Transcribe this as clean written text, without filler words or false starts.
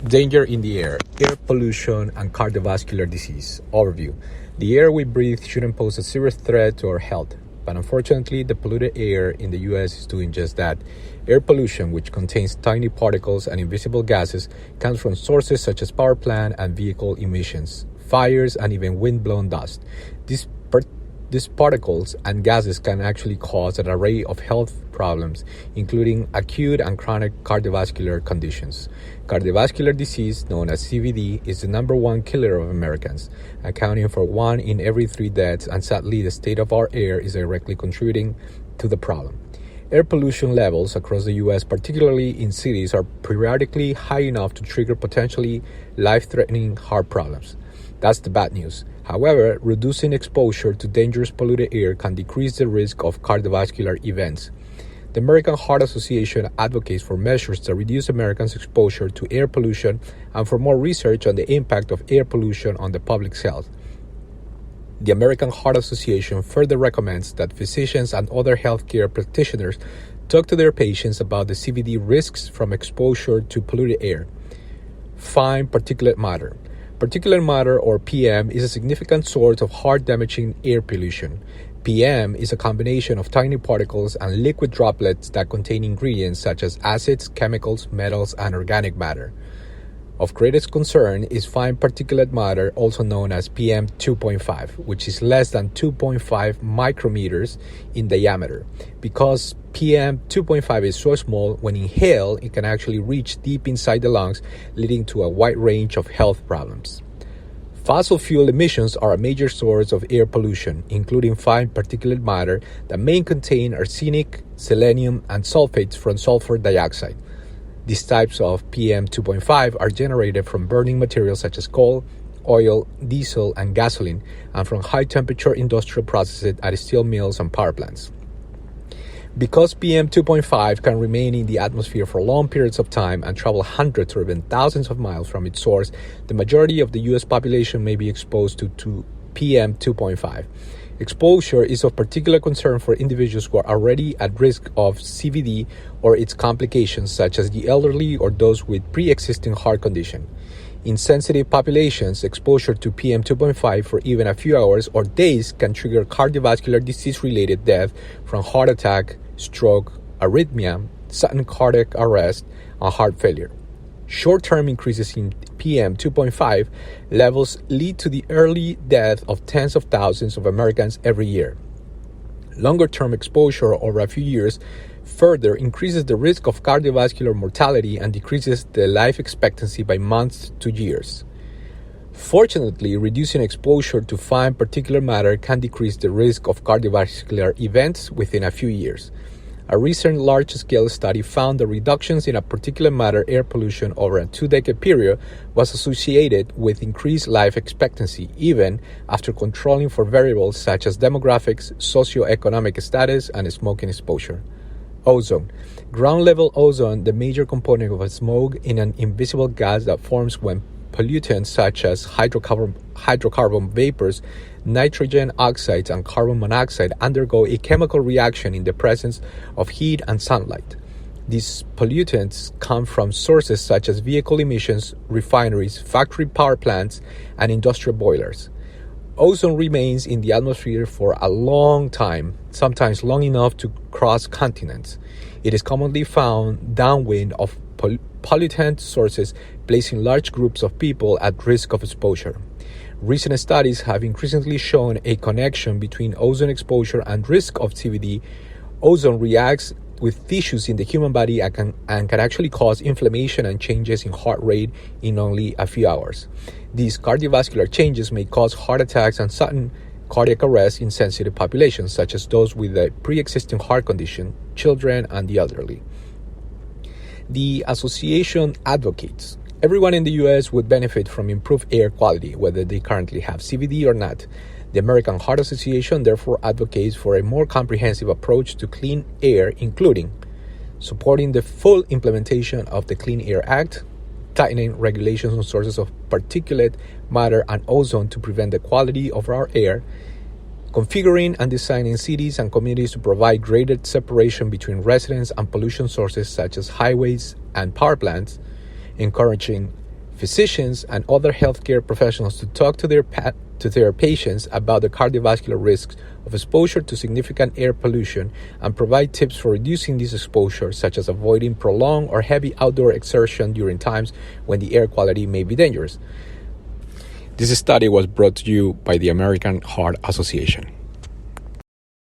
Danger in the air pollution, and cardiovascular disease. Overview. The air we breathe shouldn't pose a serious threat to our health, but unfortunately, the polluted air in the US is doing just that. Air pollution, which contains tiny particles and invisible gases, comes from sources such as power plant and vehicle emissions, fires, and even windblown dust. These particles and gases can actually cause an array of health problems, including acute and chronic cardiovascular conditions. Cardiovascular disease, known as CVD, is the number one killer of Americans, accounting for 1 in every 3 deaths, and sadly, the state of our air is directly contributing to the problem. Air pollution levels across the U.S., particularly in cities, are periodically high enough to trigger potentially life-threatening heart problems. That's the bad news. However, reducing exposure to dangerous polluted air can decrease the risk of cardiovascular events. The American Heart Association advocates for measures that reduce Americans' exposure to air pollution and for more research on the impact of air pollution on the public's health. The American Heart Association further recommends that physicians and other healthcare practitioners talk to their patients about the CVD risks from exposure to polluted air. Fine particulate matter. Particulate matter, or PM, is a significant source of heart-damaging air pollution. PM is a combination of tiny particles and liquid droplets that contain ingredients such as acids, chemicals, metals, and organic matter. Of greatest concern is fine particulate matter, also known as PM 2.5, which is less than 2.5 micrometers in diameter. Because PM 2.5 is so small, when inhaled, it can actually reach deep inside the lungs, leading to a wide range of health problems. Fossil fuel emissions are a major source of air pollution, including fine particulate matter that may contain arsenic, selenium, and sulfates from sulfur dioxide. These types of PM 2.5 are generated from burning materials such as coal, oil, diesel, and gasoline, and from high-temperature industrial processes at steel mills and power plants. Because PM 2.5 can remain in the atmosphere for long periods of time and travel hundreds or even thousands of miles from its source, the majority of the U.S. population may be exposed to PM 2.5. Exposure is of particular concern for individuals who are already at risk of CVD or its complications, such as the elderly or those with pre-existing heart condition. In sensitive populations, exposure to PM 2.5 for even a few hours or days can trigger cardiovascular disease-related death from heart attack, stroke, arrhythmia, sudden cardiac arrest, and heart failure. Short-term increases in PM 2.5 levels lead to the early death of tens of thousands of Americans every year. Longer-term exposure over a few years further increases the risk of cardiovascular mortality and decreases the life expectancy by months to years. Fortunately, reducing exposure to fine particulate matter can decrease the risk of cardiovascular events within a few years. A recent large-scale study found that reductions in a particulate matter air pollution over a 2-decade period was associated with increased life expectancy, even after controlling for variables such as demographics, socioeconomic status, and smoking exposure. Ozone. Ground-level ozone, the major component of smoke, in an invisible gas that forms when pollutants such as hydrocarbon vapors, nitrogen oxides, and carbon monoxide undergo a chemical reaction in the presence of heat and sunlight. These pollutants come from sources such as vehicle emissions, refineries, factory power plants, and industrial boilers. Ozone remains in the atmosphere for a long time, sometimes long enough to cross continents. It is commonly found downwind of pollutant sources, placing large groups of people at risk of exposure. Recent studies have increasingly shown a connection between ozone exposure and risk of CVD. Ozone reacts with tissues in the human body and can actually cause inflammation and changes in heart rate in only a few hours. These cardiovascular changes may cause heart attacks and sudden cardiac arrest in sensitive populations, such as those with a pre-existing heart condition, children, and the elderly. The association advocates everyone in the U.S. would benefit from improved air quality, whether they currently have CVD or not. The American Heart Association therefore advocates for a more comprehensive approach to clean air, including supporting the full implementation of the Clean Air Act, tightening regulations on sources of particulate matter and ozone to prevent the quality of our air, configuring and designing cities and communities to provide greater separation between residents and pollution sources such as highways and power plants, encouraging physicians and other healthcare professionals to talk to their patients about the cardiovascular risks of exposure to significant air pollution and provide tips for reducing this exposure, such as avoiding prolonged or heavy outdoor exertion during times when the air quality may be dangerous. This study was brought to you by the American Heart Association.